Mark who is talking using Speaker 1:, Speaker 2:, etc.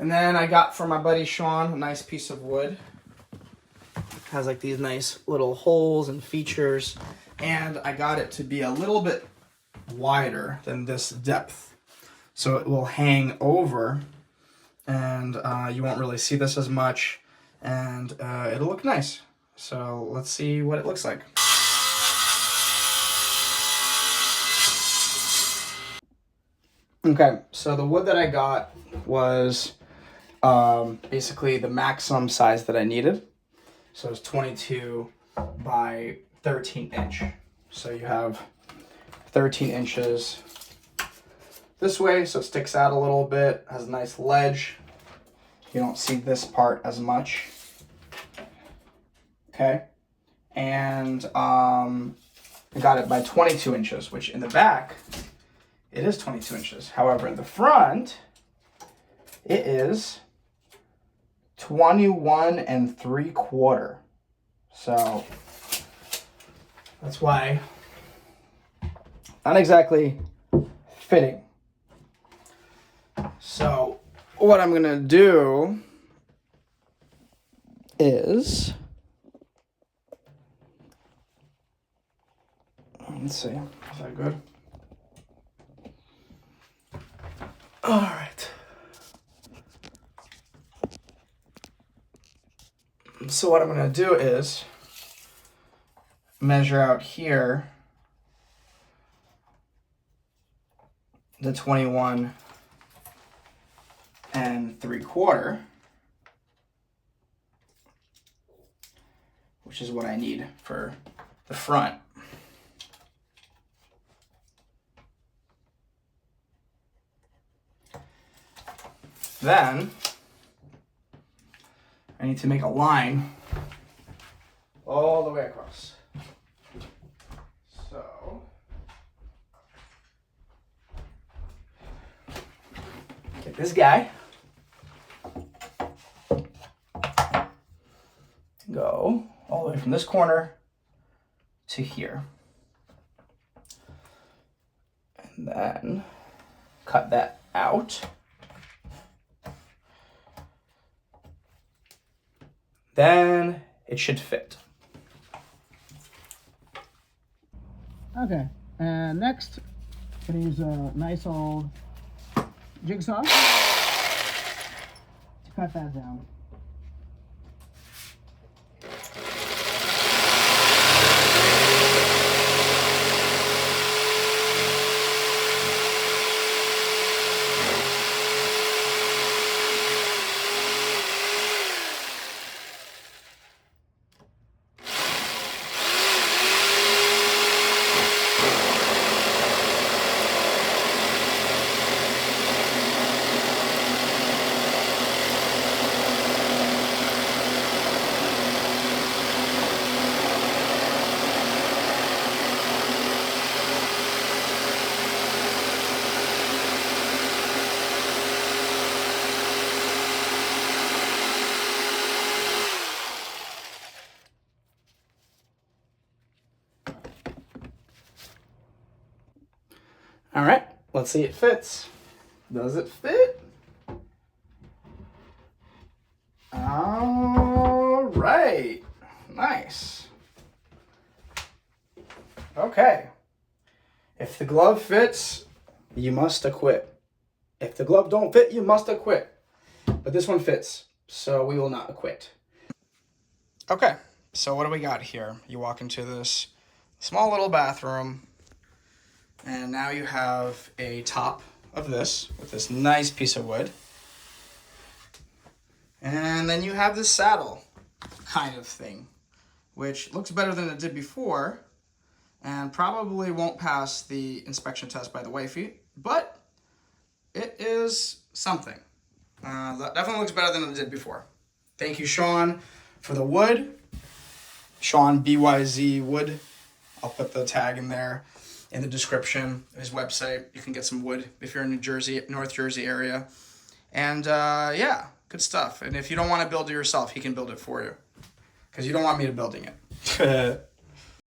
Speaker 1: And then I got from my buddy Sean a nice piece of wood. Has like these nice little holes and features. And I got it to be a little bit wider than this depth. So it will hang over and you won't really see this as much. And it'll look nice. So let's see what it looks like. Okay, so the wood that I got was basically the maximum size that I needed. So it's 22 by 13 inch. So you have 13 inches this way, so it sticks out a little bit, has a nice ledge. You don't see this part as much. Okay, and I got it by 22 inches, which in the back, it is 22 inches. However, in the front, it is 21 3/4. So that's why not exactly fitting. So what I'm gonna do is, let's see, is that good? All right. So what I'm going to do is measure out here the 21 3/4, which is what I need for the front. Then I need to make a line all the way across. So get this guy, go all the way from this corner to here, and then cut that out. Then it should fit. Okay, and next, I'm gonna use a nice old jigsaw to cut that down. All right, let's see it fits. Does it fit? All right, nice. Okay, if the glove fits, you must acquit. If the glove don't fit, you must acquit. But this one fits, so we will not acquit. Okay, so what do we got here? You walk into this small little bathroom, and now you have a top of this with this nice piece of wood. And then you have this saddle kind of thing, which looks better than it did before and probably won't pass the inspection test by the wifey, but it is something. That definitely looks better than it did before. Thank you, Sean, for the wood. Sean BYZ Wood. I'll put the tag in there in the description of his website. You can get some wood if you're in New Jersey, North Jersey area. And yeah, good stuff. And if you don't want to build it yourself, he can build it for you, because you don't want me to building it.